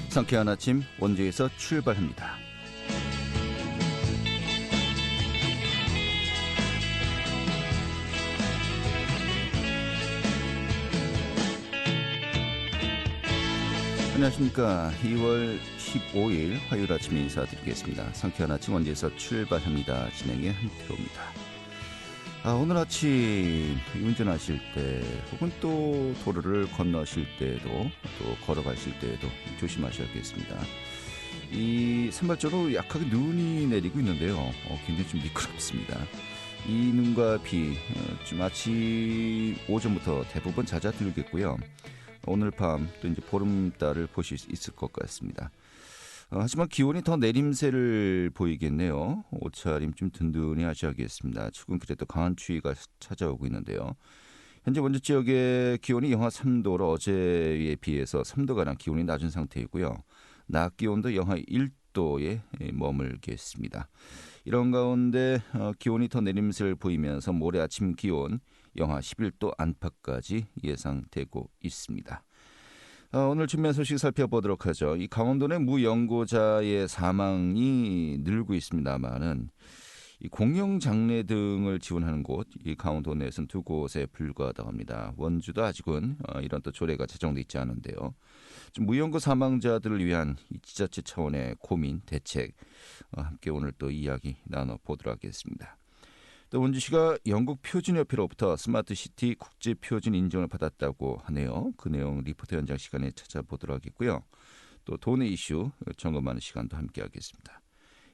상쾌한 아침 원주에서 출발합니다. 안녕하십니까. 2월 15일 화요일 아침 인사드리겠습니다. 상쾌한 아침 원주에서 출발합니다. 진행의 한태호입니다. 오늘 아침 운전하실 때 혹은 또 도로를 건너실 때에도 또 걸어가실 때에도 조심하셔야겠습니다. 이 산발적으로 약하게 눈이 내리고 있는데요. 굉장히 좀 미끄럽습니다. 이 눈과 비 좀 아침 오전부터 대부분 잦아들겠고요. 오늘 밤 또 이제 보름달을 보실 수 있을 것 같습니다. 하지만 기온이 더 내림세를 보이겠네요. 옷차림 좀 든든히 하셔야겠습니다. 최근 그래도 강한 추위가 찾아오고 있는데요. 현재 원주 지역의 기온이 영하 3도로 어제에 비해서 3도가량 기온이 낮은 상태이고요. 낮 기온도 영하 1도에 머물겠습니다. 이런 가운데 기온이 더 내림세를 보이면서 모레 아침 기온 영하 11도 안팎까지 예상되고 있습니다. 오늘 준비한 소식 살펴보도록 하죠. 이 강원도 내 무 연고자의 사망이 늘고 있습니다만은 이 공영 장례 등을 지원하는 곳, 이 강원도 내에서는 두 곳에 불과하다고 합니다. 원주도 아직은 이런 또 조례가 제정돼 있지 않은데요. 무연고 사망자들을 위한 이 지자체 차원의 고민, 대책 함께 오늘 또 이야기 나눠보도록 하겠습니다. 또 원주시가 영국 표준협회로부터 스마트시티 국제표준 인정을 받았다고 하네요. 그 내용 리포터 현장 시간에 찾아보도록 하겠고요. 또 도내 이슈 점검하는 시간도 함께 하겠습니다.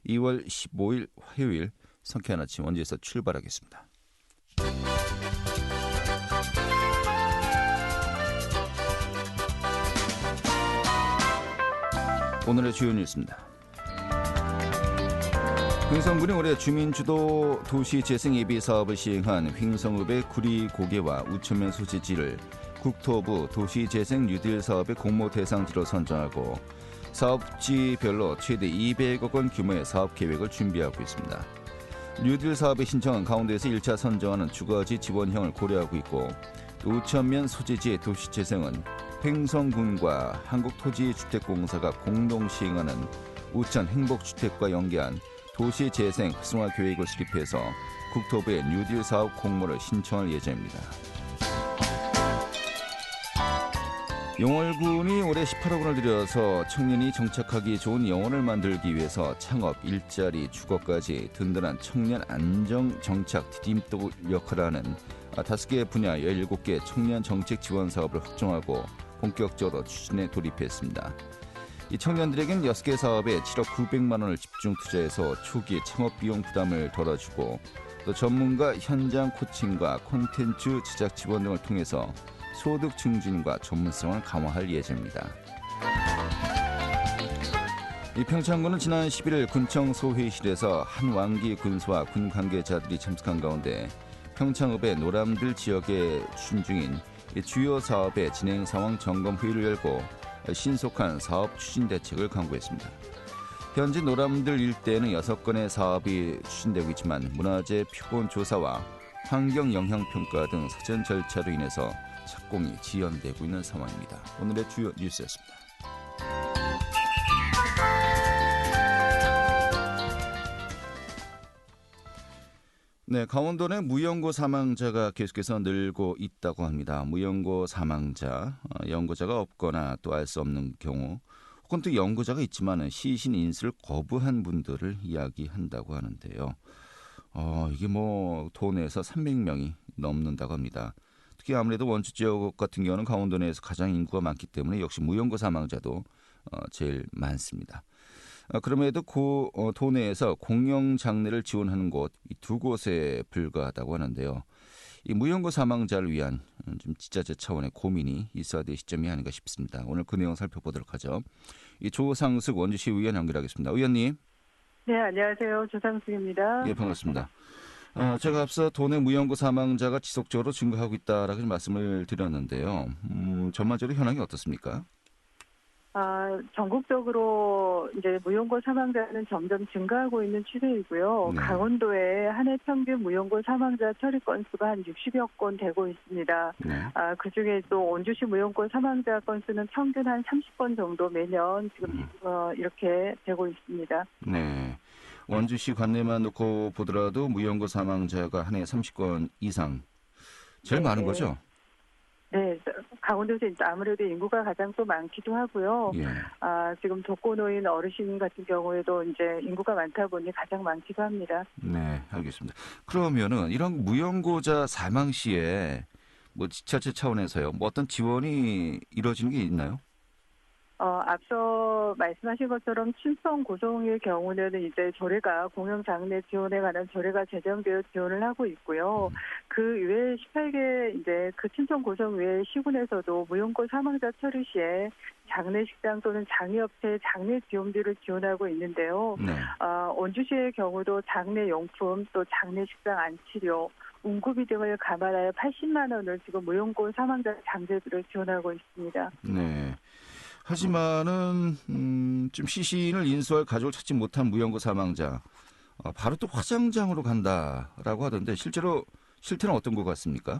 2월 15일 화요일 상쾌한 아침 원주에서 출발하겠습니다. 오늘의 주요 뉴스입니다. 횡성군이 올해 주민주도 도시재생 예비 사업을 시행한 횡성읍의 구리고개와 우천면 소재지를 국토부 도시재생 뉴딜 사업의 공모 대상지로 선정하고 사업지별로 최대 200억 원 규모의 사업 계획을 준비하고 있습니다. 뉴딜 사업의 신청은 강원도에서 1차 선정하는 주거지 지원형을 고려하고 있고 우천면 소재지의 도시재생은 횡성군과 한국토지주택공사가 공동 시행하는 우천 행복주택과 연계한 도시재생 활성화 계획을 수립해서 국토부에 뉴딜 사업 공모를 신청할 예정입니다. 영월군이 올해 18억 원을 들여서 청년이 정착하기 좋은 영월을 만들기 위해서 창업, 일자리, 주거까지 든든한 청년 안정 정착 디딤돌 역할을 하는 5개 분야 17개 청년 정책 지원 사업을 확정하고 본격적으로 추진에 돌입했습니다. 이 청년들에겐 6개 사업에 7억 900만 원을 집중 투자해서 초기 창업 비용 부담을 덜어주고 또 전문가 현장 코칭과 콘텐츠 제작 지원 등을 통해서 소득 증진과 전문성을 강화할 예정입니다. 이 평창군은 지난 11일 군청 소회의실에서 한 왕기 군수와 군 관계자들이 참석한 가운데 평창읍의 노람들 지역에 추진 중인 주요 사업의 진행 상황 점검 회의를 열고 신속한 사업 추진 대책을 강구했습니다. 현재 노람들 일대에는 6건의 사업이 추진되고 있지만 문화재 표본 조사와 환경 영향 평가 등 사전 절차로 인해서 착공이 지연되고 있는 상황입니다. 오늘의 주요 뉴스였습니다. 네, 강원도 내 무연고 사망자가 계속해서 늘고 있다고 합니다. 무연고 사망자, 연고자가 없거나 또 알 수 없는 경우 혹은 또 연고자가 있지만 시신 인수를 거부한 분들을 이야기한다고 하는데요. 이게 도내에서 300명이 넘는다고 합니다. 특히 아무래도 원주 지역 같은 경우는 강원도 내에서 가장 인구가 많기 때문에 역시 무연고 사망자도 제일 많습니다. 그럼에도 도내에서 공영 장례를 지원하는 곳 이 두 곳에 불과하다고 하는데요. 이 무연고 사망자를 위한 좀 지자체 차원의 고민이 있어야 될 시점이 아닌가 싶습니다. 오늘 그 내용 살펴보도록 하죠. 이 조상숙 원주시 의원 연결하겠습니다. 의원님. 네, 안녕하세요. 조상숙입니다. 예, 반갑습니다. 제가 앞서 도내 무연고 사망자가 지속적으로 증가하고 있다라고 말씀을 드렸는데요. 전반적으로 현황이 어떻습니까? 전국적으로 이제 무용고 사망자는 점점 증가하고 있는 추세이고요. 네. 강원도에 한 해 평균 무용고 사망자 처리 건수가 한 60여 건 되고 있습니다. 네. 그중에 또 온주시 무용고 사망자 건수는 평균 한 30건 정도 매년 지금 이렇게 되고 있습니다. 네. 원주시 관내만 놓고 보더라도 무연고 사망자가 한 해 30건 이상. 제일 네, 많은 네. 거죠? 네, 강원도에서 이제 아무래도 인구가 가장 또 많기도 하고요. 예. 지금 독거노인 어르신 같은 경우에도 이제 인구가 많다 보니 가장 많기도 합니다. 네, 알겠습니다. 그러면은 이런 무연고자 사망 시에 뭐 지자체 차원에서요, 뭐 어떤 지원이 이루어지는 게 있나요? 앞서 말씀하신 것처럼 춘천 고성의 경우는 이제 조례가 공영장례 지원에 관한 조례가 제정되어 지원을 하고 있고요. 그 외에 18개 이제 그 춘천 고성 외의 시군에서도 무용고 사망자 처리 시에 장례식장 또는 장례업체의 장례 지원비를 지원하고 있는데요. 네. 원주시의 경우도 장례용품 또 장례식장 안치료 운구비 등을 감안하여 80만 원을 지금 무용고 사망자 장례비를 지원하고 있습니다. 네. 하지만은 좀 시신을 인수할 가족을 찾지 못한 무연고 사망자 바로 또 화장장으로 간다라고 하던데 실태는 어떤 것 같습니까?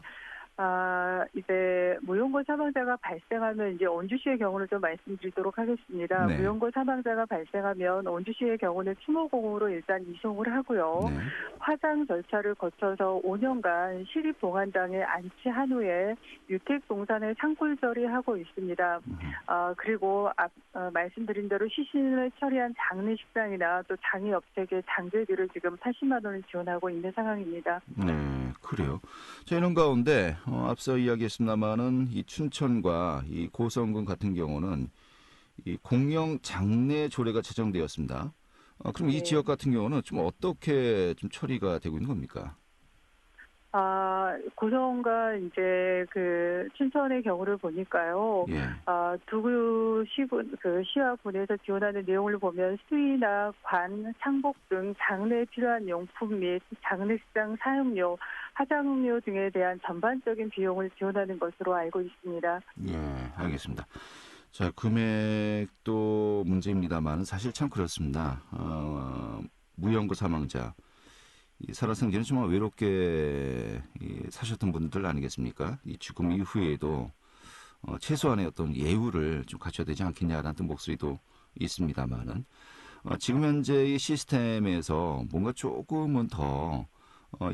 이제 무용고 사망자가 발생하면 이제 원주시의 경우를 좀 말씀드리도록 하겠습니다. 네. 무용고 사망자가 발생하면 원주시의 경우는 추모공으로 일단 이송을 하고요. 네. 화장 절차를 거쳐서 5년간 시립봉안당에 안치한 후에 유택동산을 산골 처리하고 있습니다. 그리고 말씀드린 대로 시신을 처리한 장례식장이나 또 장의업체계 장제비를 지금 80만 원을 지원하고 있는 상황입니다. 네, 그래요. 자, 이런 가운데 앞서 이야기했습니다마는 이 춘천과 이 고성군 같은 경우는 이 공영 장례 조례가 제정되었습니다. 그럼 이 네. 지역 같은 경우는 좀 어떻게 좀 처리가 되고 있는 겁니까? 고성과 이제 그 춘천의 경우를 보니까요. 예. 두 시군 그 시와 군에서 지원하는 내용을 보면 수의나 관, 상복 등 장례에 필요한 용품 및 장례식장 사용료, 화장료 등에 대한 전반적인 비용을 지원하는 것으로 알고 있습니다. 예, 알겠습니다. 자, 금액도 문제입니다만 사실 참 그렇습니다. 무연고 사망자. 이 살아생전에 정말 외롭게 사셨던 분들 아니겠습니까? 이 죽음 이후에도 최소한의 어떤 예우를 좀 갖춰야 되지 않겠냐라는 어떤 목소리도 있습니다만은 지금 현재의 시스템에서 뭔가 조금은 더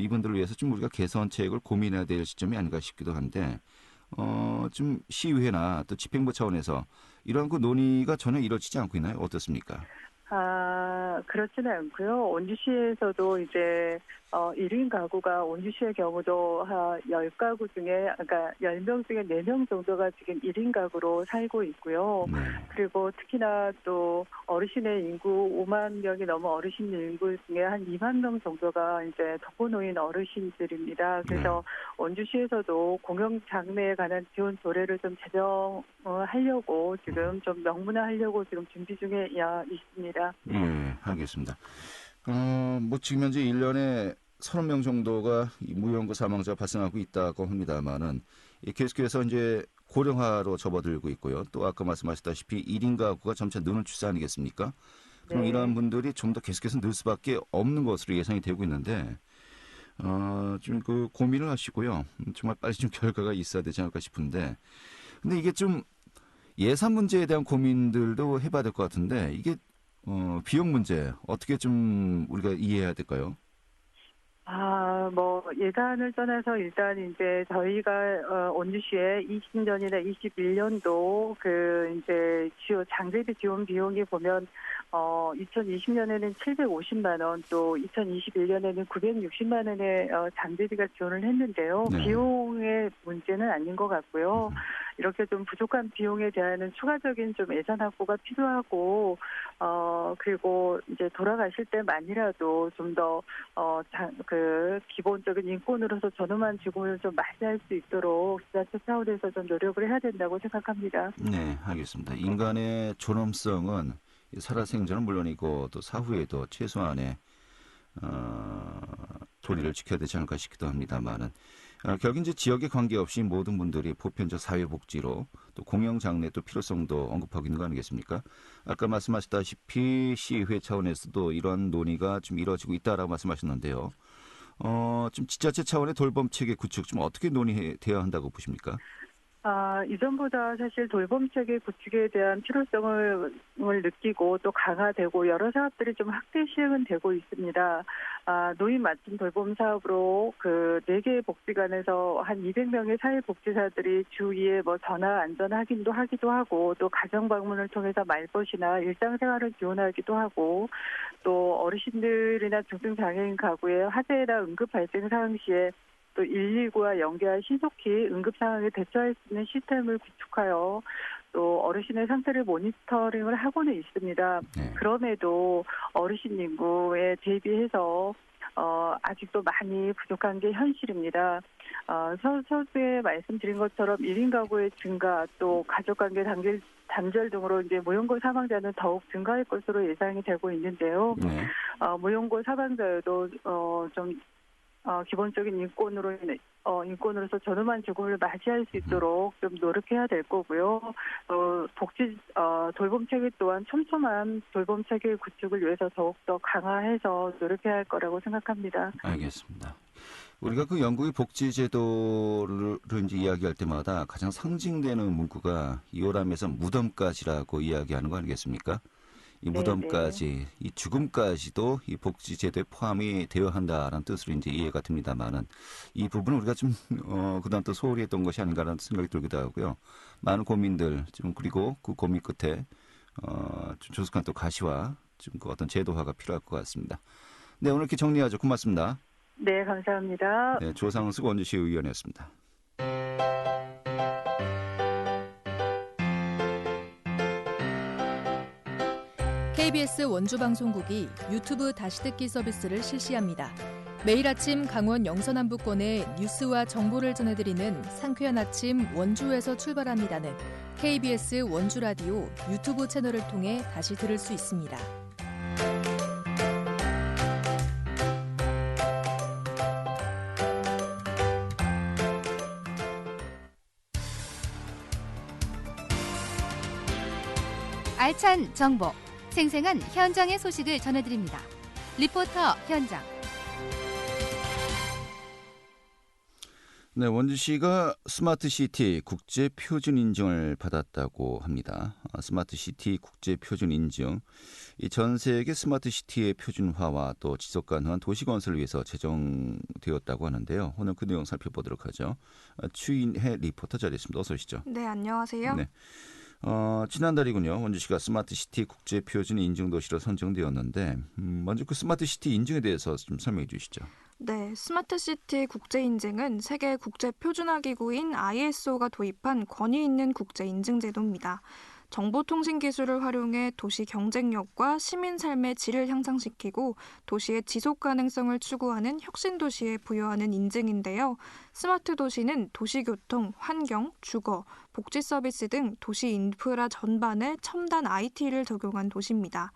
이분들을 위해서 좀 우리가 개선책을 고민해야 될 시점이 아닌가 싶기도 한데 좀 시의회나 또 집행부 차원에서 이러한 그 논의가 전혀 이루어지지 않고 있나요? 어떻습니까? 그렇지는 않고요. 원주시에서도 이제 1인 가구가 원주시의 경우도 10가구 중에 그러니까 10명 중에 4명 정도가 지금 1인 가구로 살고 있고요. 네. 그리고 특히나 또 어르신의 인구 5만 명이 넘은 어르신 인구 중에 한 2만 명 정도가 이제 독거노인 어르신들입니다. 그래서 원주시에서도 공영 장례에 관한 지원 조례를 좀 제정하려고 지금 좀 명문화하려고 지금 준비 중에 있습니다. 네, 알겠습니다. 뭐 지금 현재 1년에 30명 정도가 이 무연고 사망자가 발생하고 있다고 합니다만은 계속해서 이제 고령화로 접어들고 있고요. 또 아까 말씀하셨다시피 1인 가구가 점차 느는 추세 아니겠습니까? 그럼 네. 이러한 분들이 좀 더 계속해서 늘 수밖에 없는 것으로 예상이 되고 있는데 좀 그 고민을 하시고요. 정말 빨리 좀 결과가 있어야 되지 않을까 싶은데 근데 이게 좀 예산 문제에 대한 고민들도 해봐야 될 것 같은데 이게 비용 문제 어떻게 좀 우리가 이해해야 될까요? 뭐 예산을 떠나서 일단 이제 저희가 원주시에 20년이나 21년도 그 이제 주요 장제비 지원 비용이 보면 2020년에는 750만 원, 또 2021년에는 960만 원의 장제비가 지원을 했는데요. 네. 비용의 문제는 아닌 것 같고요. 이렇게 좀 부족한 비용에 대한 추가적인 좀 예산 확보가 필요하고 그리고 이제 돌아가실 때만이라도 좀 더 그 기본적인 인권으로서 전후만 죽음을 좀 맞이할 수 있도록 지자체 차원에서 좀 노력을 해야 된다고 생각합니다. 네, 알겠습니다. 인간의 존엄성은 살아생전은 물론이고 또 사후에도 최소한의 도리를 지켜야 되지 않을까 싶기도 합니다만은 결국 이제 지역에 관계없이 모든 분들이 보편적 사회복지로 또 공영장래 또 필요성도 언급하고 있는 거 아니겠습니까? 아까 말씀하셨다시피 시의회 차원에서도 이런 논의가 좀 이루어지고 있다라고 말씀하셨는데요. 좀 지자체 차원의 돌봄 체계 구축 좀 어떻게 논의돼야 한다고 보십니까? 이전보다 사실 돌봄 체계 구축에 대한 필요성을 느끼고 또 강화되고 여러 사업들이 좀 확대 시행은 되고 있습니다. 노인 맞춤 돌봄 사업으로 그 4개의 복지관에서 한 200명의 사회복지사들이 주 2회 뭐 전화 안전 확인도 하기도 하고 또 가정 방문을 통해서 말벗이나 일상생활을 지원하기도 하고 또 어르신들이나 중증장애인 가구의 화재나 응급 발생 상황 시에 또 119와 연계하 신속히 응급 상황에 대처할 수 있는 시스템을 구축하여 또 어르신의 상태를 모니터링을 하고는 있습니다. 네. 그럼에도 어르신 인구에 대비해서 아직도 많이 부족한 게 현실입니다. 서두에 말씀드린 것처럼 1인 가구의 증가 또 가족관계 단절 등으로 이제 무용고 사망자는 더욱 증가할 것으로 예상이 되고 있는데요. 네. 무용고 사망자도 좀 기본적인 인권으로서 전후만 죽음을 맞이할 수 있도록 좀 노력해야 될 거고요. 돌봄 체계 또한 촘촘한 돌봄 체계 구축을 위해서 더욱더 강화해서 노력해야 할 거라고 생각합니다. 알겠습니다. 우리가 그 영국의 복지제도를 이제 이야기할 때마다 가장 상징되는 문구가 이오람에서 무덤까지라고 이야기하는 거 아니겠습니까? 이 무덤까지, 이 죽음까지도 이 복지제도에 포함이 되어야 한다라는 뜻으로 이제 이해가 됩니다만은 이 부분은 우리가 좀 그동안 또 소홀히 했던 것이 아닌가라는 생각이 들기도 하고요. 많은 고민들 좀 그리고 그 고민 끝에 좀 조속한 또 가시와 좀 그 어떤 제도화가 필요할 것 같습니다. 네, 오늘 이렇게 정리하죠. 고맙습니다. 네, 감사합니다. 네, 조상숙 원주시 의원이었습니다. KBS 원주방송국이 유튜브 다시 듣기 서비스를 실시합니다. 매일 아침 강원 영서남부권의 뉴스와 정보를 전해드리는 상쾌한 아침 원주에서 출발합니다는 KBS 원주라디오 유튜브 채널을 통해 다시 들을 수 있습니다. 알찬 정보, 생생한 현장의 소식을 전해드립니다. 리포터 현장. 네, 원주시가 스마트시티 국제 표준 인증을 받았다고 합니다. 스마트시티 국제 표준 인증, 이 전 세계 스마트시티의 표준화와 또 지속 가능한 도시 건설을 위해서 제정되었다고 하는데요. 오늘 그 내용 살펴보도록 하죠. 추인혜 리포터 자리했습니다. 어서 오시죠. 네, 안녕하세요. 네. 지난달이군요. 원주시가 스마트시티 국제 표준 인증 도시로 선정되었는데 먼저 그 스마트시티 인증에 대해서 좀 설명해 주시죠. 네, 스마트시티 국제인증은 세계 국제표준화기구인 ISO가 도입한 권위 있는 국제인증제도입니다. 정보통신 기술을 활용해 도시 경쟁력과 시민 삶의 질을 향상시키고 도시의 지속 가능성을 추구하는 혁신 도시에 부여하는 인증인데요. 스마트 도시는 도시교통, 환경, 주거, 복지 서비스 등 도시 인프라 전반에 첨단 IT를 적용한 도시입니다.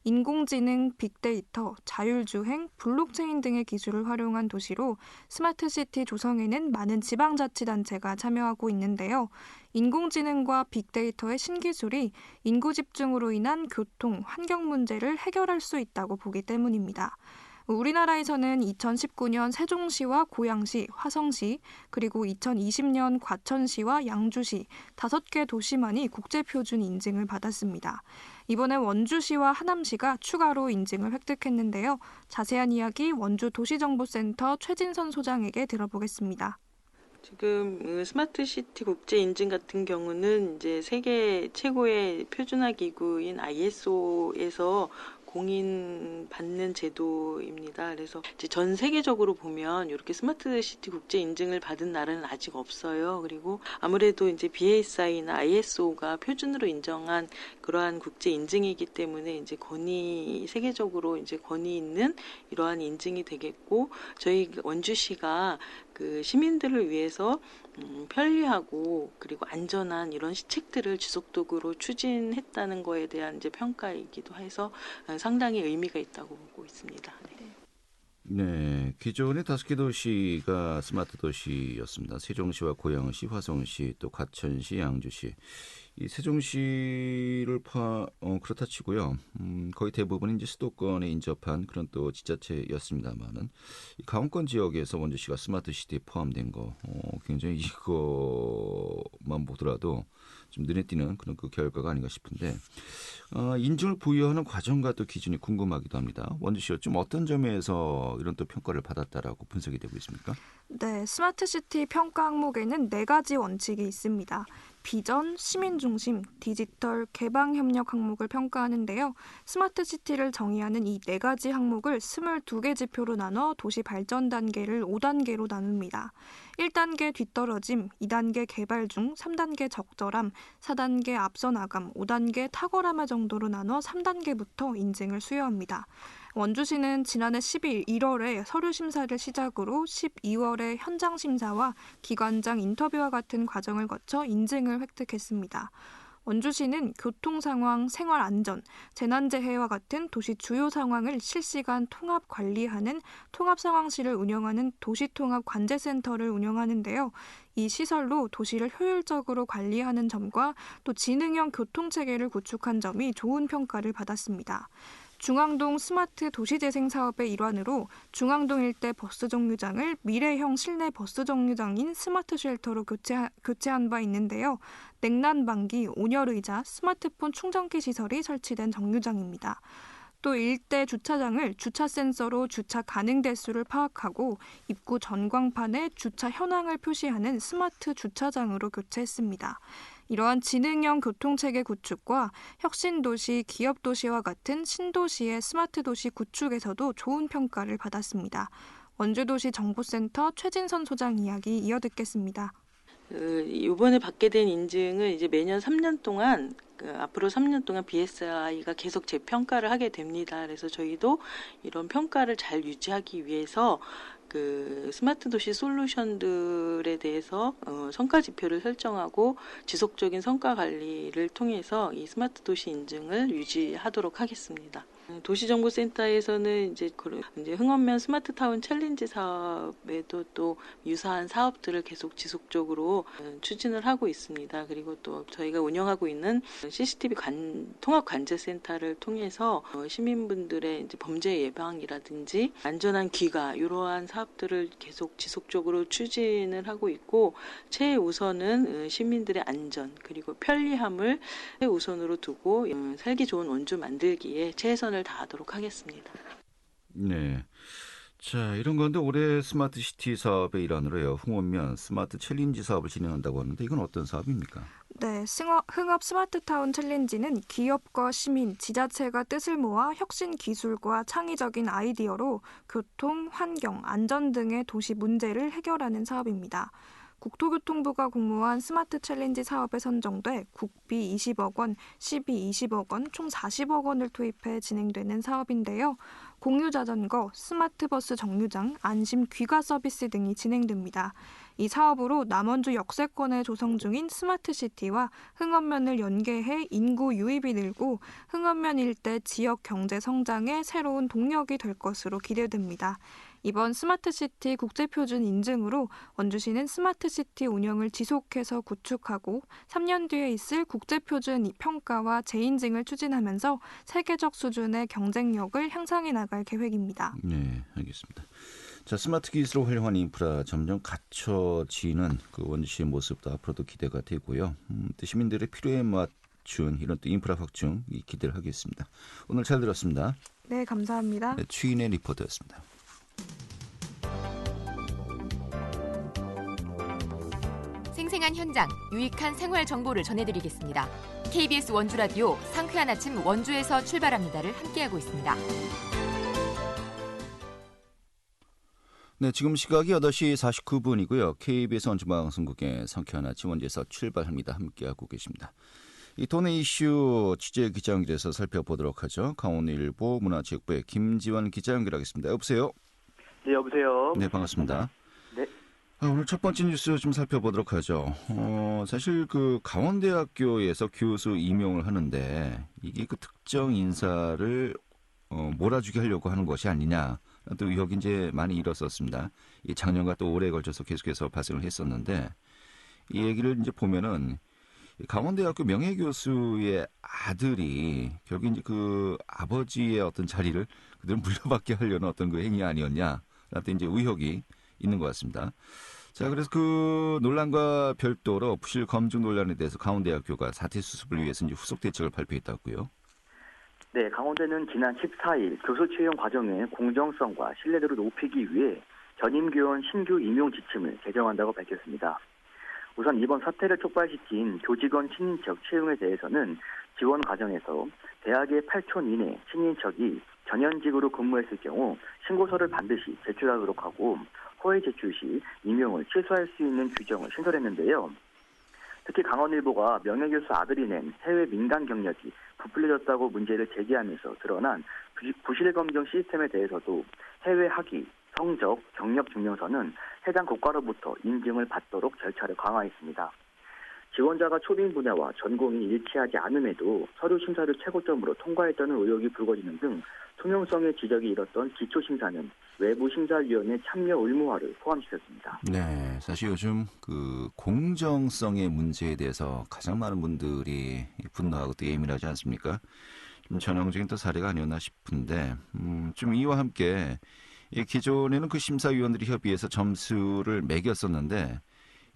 인공지능, 빅데이터, 자율주행, 블록체인 등의 기술을 활용한 도시로 스마트시티 조성에는 많은 지방자치단체가 참여하고 있는데요. 인공지능과 빅데이터의 신기술이 인구 집중으로 인한 교통, 환경 문제를 해결할 수 있다고 보기 때문입니다. 우리나라에서는 2019년 세종시와 고양시, 화성시, 그리고 2020년 과천시와 양주시 5개 도시만이 국제표준 인증을 받았습니다. 이번에 원주시와 하남시가 추가로 인증을 획득했는데요. 자세한 이야기 원주도시정보센터 최진선 소장에게 들어보겠습니다. 지금 스마트시티 국제 인증 같은 경우는 이제 세계 최고의 표준화 기구인 ISO에서 공인받는 제도입니다. 그래서 이제 전 세계적으로 보면 이렇게 스마트시티 국제 인증을 받은 나라는 아직 없어요. 그리고 아무래도 이제 BSI나 ISO가 표준으로 인정한 그러한 국제 인증이기 때문에 이제 세계적으로 이제 권위 있는 이러한 인증이 되겠고, 저희 원주시가 그 시민들을 위해서 편리하고 그리고 안전한 이런 시책들을 지속적으로 추진했다는 거에 대한 이제 평가이기도 해서 상당히 의미가 있다고 보고 있습니다. 네. 네, 기존의 5개 도시가 스마트 도시였습니다. 세종시와 고양시, 화성시, 또 과천시, 양주시. 이 세종시를 그렇다 치고요. 거의 대부분이 이제 수도권에 인접한 그런 또 지자체였습니다만은 이 강원권 지역에서 원주시가 스마트 시티에 포함된 거 굉장히 이거만 보더라도 좀 눈에 띄는 그런 그 결과가 아닌가 싶은데 인증을 부여하는 과정과 또 기준이 궁금하기도 합니다. 원주시가 좀 어떤 점에서 이런 또 평가를 받았다라고 분석이 되고 있습니까? 네, 스마트시티 평가 항목에는 4가지 원칙이 있습니다. 비전, 시민중심, 디지털, 개방협력 항목을 평가하는데요. 스마트시티를 정의하는 이 4가지 항목을 22개 지표로 나눠 도시 발전 단계를 5단계로 나눕니다. 1단계 뒤떨어짐, 2단계 개발 중, 3단계 적절함, 4단계 앞서 나감, 5단계 탁월함의 정도로 나눠 3단계부터 인증을 수여합니다. 원주시는 지난해 1월에 서류 심사를 시작으로 12월에 현장 심사와 기관장 인터뷰와 같은 과정을 거쳐 인증을 획득했습니다. 원주시는 교통 상황, 생활 안전, 재난재해와 같은 도시 주요 상황을 실시간 통합 관리하는 통합상황실을 운영하는 도시통합관제센터를 운영하는데요. 이 시설로 도시를 효율적으로 관리하는 점과 또 지능형 교통체계를 구축한 점이 좋은 평가를 받았습니다. 중앙동 스마트 도시재생 사업의 일환으로 중앙동 일대 버스 정류장을 미래형 실내 버스 정류장인 스마트 쉘터로 교체한 바 있는데요. 냉난방기, 온열의자, 스마트폰 충전기 시설이 설치된 정류장입니다. 또 일대 주차장을 주차 센서로 주차 가능 대수를 파악하고 입구 전광판에 주차 현황을 표시하는 스마트 주차장으로 교체했습니다. 이러한 지능형 교통체계 구축과 혁신도시, 기업도시와 같은 신도시의 스마트도시 구축에서도 좋은 평가를 받았습니다. 원주도시 정보센터 최진선 소장 이야기 이어듣겠습니다. 이번에 받게 된 인증을 이제 매년 3년 동안 앞으로 3년 동안 BSI가 계속 재평가를 하게 됩니다. 그래서 저희도 이런 평가를 잘 유지하기 위해서 그 스마트 도시 솔루션들에 대해서 성과 지표를 설정하고 지속적인 성과 관리를 통해서 이 스마트 도시 인증을 유지하도록 하겠습니다. 도시정보센터에서는 이제 흥원면 스마트타운 챌린지 사업에도 또 유사한 사업들을 계속 지속적으로 추진을 하고 있습니다. 그리고 또 저희가 운영하고 있는 CCTV 통합관제센터를 통해서 시민분들의 이제 범죄 예방이라든지 안전한 귀가 이러한 사업들을 계속 지속적으로 추진을 하고 있고 최우선은 시민들의 안전 그리고 편리함을 최우선으로 두고 살기 좋은 원주 만들기에 최선을 다하도록 하겠습니다. 네. 자, 이런 건데 올해 스마트 시티 사업의 일환으로요. 흥원면 스마트 챌린지 사업을 진행한다고 하는데 이건 어떤 사업입니까? 네, 흥업 스마트타운 챌린지는 기업과 시민, 지자체가 뜻을 모아 혁신 기술과 창의적인 아이디어로 교통, 환경, 안전 등의 도시 문제를 해결하는 사업입니다. 국토교통부가 공모한 스마트 챌린지 사업에 선정돼 국비 20억 원, 시비 20억 원, 총 40억 원을 투입해 진행되는 사업인데요. 공유자전거, 스마트버스 정류장, 안심 귀가 서비스 등이 진행됩니다. 이 사업으로 남원주 역세권에 조성 중인 스마트시티와 흥원면을 연계해 인구 유입이 늘고 흥원면 일대 지역 경제 성장에 새로운 동력이 될 것으로 기대됩니다. 이번 스마트시티 국제표준 인증으로 원주시는 스마트시티 운영을 지속해서 구축하고 3년 뒤에 있을 국제표준 평가와 재인증을 추진하면서 세계적 수준의 경쟁력을 향상해 나갈 계획입니다. 네, 알겠습니다. 자, 스마트 기술을 활용한 인프라 점점 갖춰지는 그 원주시의 모습도 앞으로도 기대가 되고요. 또 시민들의 필요에 맞춘 이런 또 인프라 확충 기대를 하겠습니다. 오늘 잘 들었습니다. 네, 감사합니다. 네, 추인의 리포터였습니다. 생생한 현장, 유익한 생활 정보를 전해드리겠습니다. KBS 원주 라디오 상쾌한 아침 원주에서 출발합니다를 함께하고 있습니다. 네, 지금 시각이 8시 49분이고요. KBS 원주방송국의 상쾌한 아침 원주에서 출발합니다. 함께하고 계십니다. 이 도내 이슈 취재 기자 연결해서 살펴보도록 하죠. 강원일보 문화체육부의 김지원 기자 연결하겠습니다. 여보세요? 네, 여보세요. 네, 반갑습니다. 네. 오늘 첫 번째 뉴스 좀 살펴보도록 하죠. 사실 그 강원대학교에서 교수 임용을 하는데 이게 그 특정 인사를 몰아주게 하려고 하는 것이 아니냐라는 또 의혹이 이제 많이 일었었습니다. 이 작년과 또 올해에 걸쳐서 계속해서 발생을 했었는데 이 얘기를 이제 보면은 강원대학교 명예교수의 아들이 결국 이제 그 아버지의 어떤 자리를 그대로 물려받게 하려는 어떤 그 행위 아니었냐, 라는 이제 의혹이 있는 것 같습니다. 자, 그래서 그 논란과 별도로 부실 검증 논란에 대해서 강원대학교가 사태 수습을 위해서 이제 후속 대책을 발표했다고요. 네, 강원대는 지난 14일 교수 채용 과정의 공정성과 신뢰도를 높이기 위해 전임 교원 신규 임용 지침을 제정한다고 밝혔습니다. 우선 이번 사태를 촉발시킨 교직원 친인척 채용에 대해서는 지원 과정에서 대학의 8촌 이내 친인척이 전현직으로 근무했을 경우 신고서를 반드시 제출하도록 하고 허위 제출 시 임용을 취소할 수 있는 규정을 신설했는데요. 특히 강원일보가 명예교수 아들이 낸 해외 민간 경력이 부풀려졌다고 문제를 제기하면서 드러난 부실 검증 시스템에 대해서도 해외 학위, 성적, 경력 증명서는 해당 국가로부터 인증을 받도록 절차를 강화했습니다. 지원자가 초빙 분야와 전공이 일치하지 않음에도 서류 심사를 최고점으로 통과했다는 의혹이 불거지는 등 투명성의 지적이 일었던 기초심사는 외부심사위원회 참여 의무화를 포함시켰습니다. 네, 사실 요즘 그 공정성의 문제에 대해서 가장 많은 분들이 분노하고 또 예민하지 않습니까? 좀 전형적인 또 사례가 아니었나 싶은데, 좀 이와 함께 기존에는 그 심사위원들이 협의해서 점수를 매겼었는데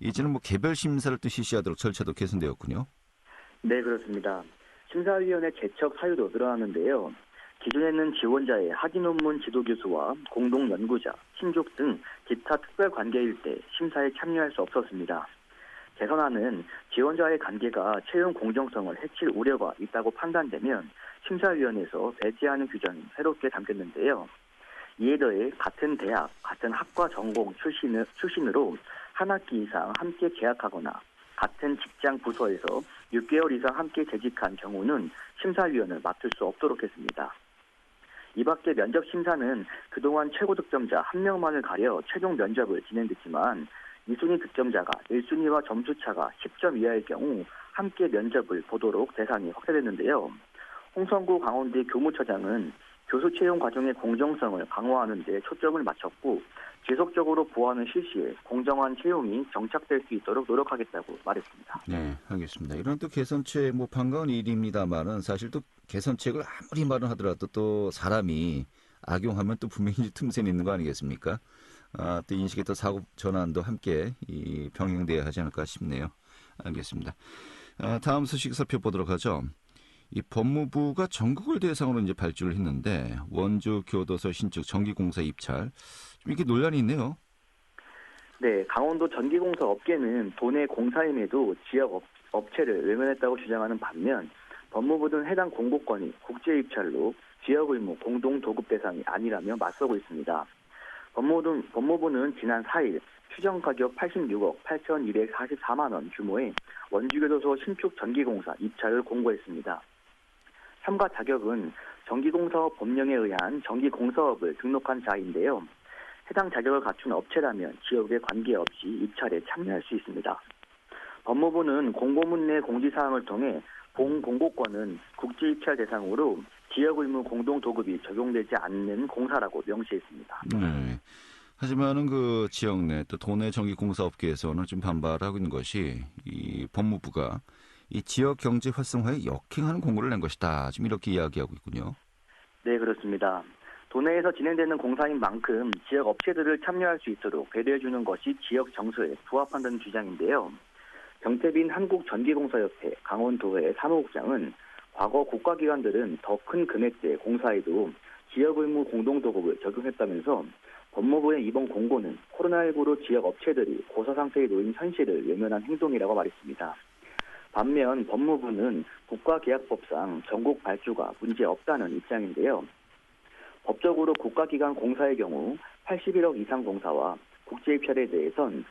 이제는 뭐 개별 심사를 또 실시하도록 절차도 개선되었군요. 네, 그렇습니다. 심사위원회 개척 사유도 늘어나는데요. 기존에는 지원자의 학위 논문 지도교수와 공동연구자, 친족 등 기타 특별관계일 때 심사에 참여할 수 없었습니다. 개선안은 지원자의 관계가 채용 공정성을 해칠 우려가 있다고 판단되면 심사위원회에서 배제하는 규정이 새롭게 담겼는데요. 이에 더해 같은 대학, 같은 학과 전공 출신으로 한 학기 이상 함께 재학하거나 같은 직장 부서에서 6개월 이상 함께 재직한 경우는 심사위원을 맡을 수 없도록 했습니다. 이 밖에 면접 심사는 그동안 최고 득점자 1명만을 가려 최종 면접을 진행됐지만 2순위 득점자가 1순위와 점수차가 10점 이하일 경우 함께 면접을 보도록 대상이 확대됐는데요. 홍성구 강원대 교무처장은 교수 채용 과정의 공정성을 강화하는 데 초점을 맞췄고 지속적으로 보완을 실시해 공정한 채용이 정착될 수 있도록 노력하겠다고 말했습니다. 네, 알겠습니다. 이런 또 개선책 뭐 반가운 일입니다만은 사실 또 개선책을 아무리 말을 하더라도 또 사람이 악용하면 또 분명히 틈새는 있는 거 아니겠습니까? 또 인식의 또 사고 전환도 함께 이 병행돼야 하지 않을까 싶네요. 알겠습니다. 다음 소식 살펴보도록 하죠. 이 법무부가 전국을 대상으로 이제 발주를 했는데 원주 교도소 신축 전기공사 입찰 좀 이게 논란이 있네요. 네, 강원도 전기공사 업계는 도내 공사임에도 지역 업체를 외면했다고 주장하는 반면 법무부는 해당 공고권이 국제 입찰로 지역 의무 공동 도급 대상이 아니라며 맞서고 있습니다. 법무부는 지난 4일 추정 가격 86억 8,244만 원 규모의 원주교도소 신축 전기공사 입찰을 공고했습니다. 참가 자격은 전기공사업 법령에 의한 전기공사업을 등록한 자인데요. 해당 자격을 갖춘 업체라면 지역에 관계없이 입찰에 참여할 수 있습니다. 법무부는 공고문 내 공지사항을 통해 본 공고권은 국제입찰 대상으로 지역 의무 공동도급이 적용되지 않는 공사라고 명시했습니다. 네. 하지만은 그 지역 내 또 도내 전기공사업계에서는 좀 반발하고 있는 것이 이 법무부가 이 지역 경제 활성화에 역행하는 공고를 낸 것이다. 지금 이렇게 이야기하고 있군요. 네, 그렇습니다. 도내에서 진행되는 공사인 만큼 지역 업체들을 참여할 수 있도록 배려해주는 것이 지역 정서에 부합한다는 주장인데요. 병태빈 한국전기공사협회 강원도회 사무국장은 과거 국가기관들은 더 큰 금액대의 공사에도 지역 의무 공동도급을 적용했다면서 법무부의 이번 공고는 코로나19로 지역 업체들이 고사 상태에 놓인 현실을 외면한 행동이라고 말했습니다. 반면 법무부는 국가계약법상 전국 발주가 문제없다는 입장인데요. 법적으로 국가기관 공사의 경우 81억 이상 공사와 국제입찰에 대해선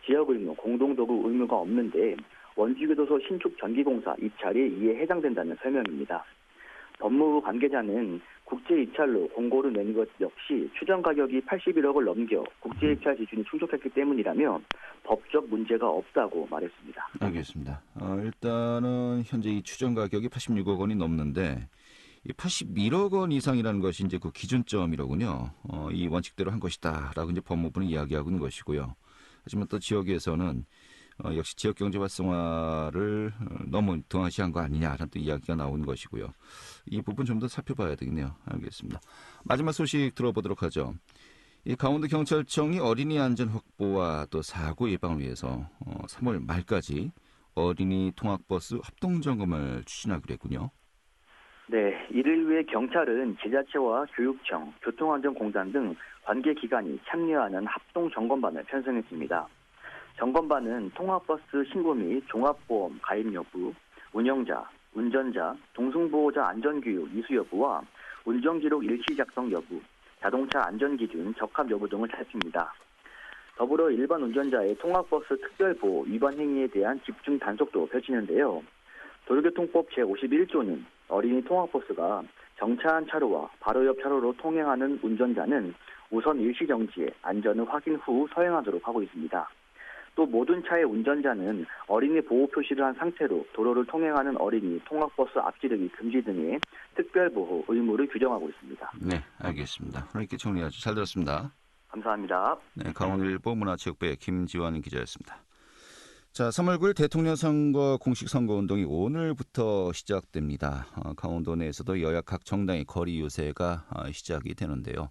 지역 의무, 공동도급 의무가 없는데 원주교도소 신축 전기공사 입찰이 이에 해당된다는 설명입니다. 법무부 관계자는 국제입찰로 공고를 낸 것 역시 추정 가격이 81억을 넘겨 국제입찰 기준이 충족했기 때문이라며 법적 문제가 없다고 말했습니다. 알겠습니다. 일단은 현재 이 추정 가격이 86억 원이 넘는데 이 81억 원 이상이라는 것이 이제 그 기준점이로군요. 이 원칙대로 한 것이다라고 이제 법무부는 이야기하고 있는 것이고요. 하지만 또 지역에서는 역시 지역 경제 활성화를 너무 등한시한 거 아니냐라는 또 이야기가 나오는 것이고요. 이 부분 좀 더 살펴봐야 되겠네요. 알겠습니다. 마지막 소식 들어보도록 하죠. 이 강원도 경찰청이 어린이 안전 확보와 또 사고 예방을 위해서 3월 말까지 어린이 통학버스 합동 점검을 추진하기로 했군요. 네, 이를 위해 경찰은 지자체와 교육청, 교통안전공단 등 관계기관이 참여하는 합동 점검반을 편성했습니다. 점검반은 통학버스 신고 및 종합보험 가입 여부, 운영자, 운전자, 동승보호자 안전교육 이수 여부와 운전기록 일시 작성 여부, 자동차 안전기준 적합 여부 등을 살핍니다. 더불어 일반 운전자의 통학버스 특별보호 위반 행위에 대한 집중 단속도 펼치는데요. 도로교통법 제51조는 어린이 통학버스가 정차한 차로와 바로 옆 차로로 통행하는 운전자는 우선 일시정지에 안전을 확인 후 서행하도록 하고 있습니다. 또 모든 차의 운전자는 어린이 보호 표시를 한 상태로 도로를 통행하는 어린이 통학버스 앞지르기 금지 등의 특별보호 의무를 규정하고 있습니다. 네, 알겠습니다. 오늘 이렇게 정리하죠. 잘 들었습니다. 감사합니다. 네, 강원일보 문화체육부의 김지환 기자였습니다. 자, 3월 9일 대통령 선거 공식 선거운동이 오늘부터 시작됩니다. 강원도 내에서도 여야 각 정당의 거리 유세가 시작이 되는데요.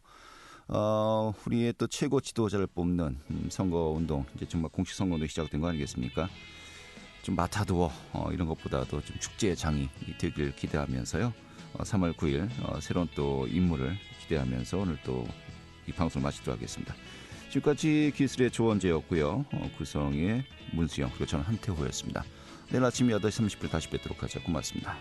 우리의 또 최고 지도자를 뽑는 선거운동, 이제 정말 공식 선거운동이 시작된 거 아니겠습니까? 좀 맡아두어 이런 것보다도 좀 축제의 장이 되길 기대하면서요. 3월 9일 새로운 또 인물을 기대하면서 오늘 또 이 방송을 마치도록 하겠습니다. 지금까지 기술의 조원재였고요. 구성의 문수영, 그리고 저는 한태호였습니다. 내일 아침 8시 30분 다시 뵙도록 하죠. 고맙습니다.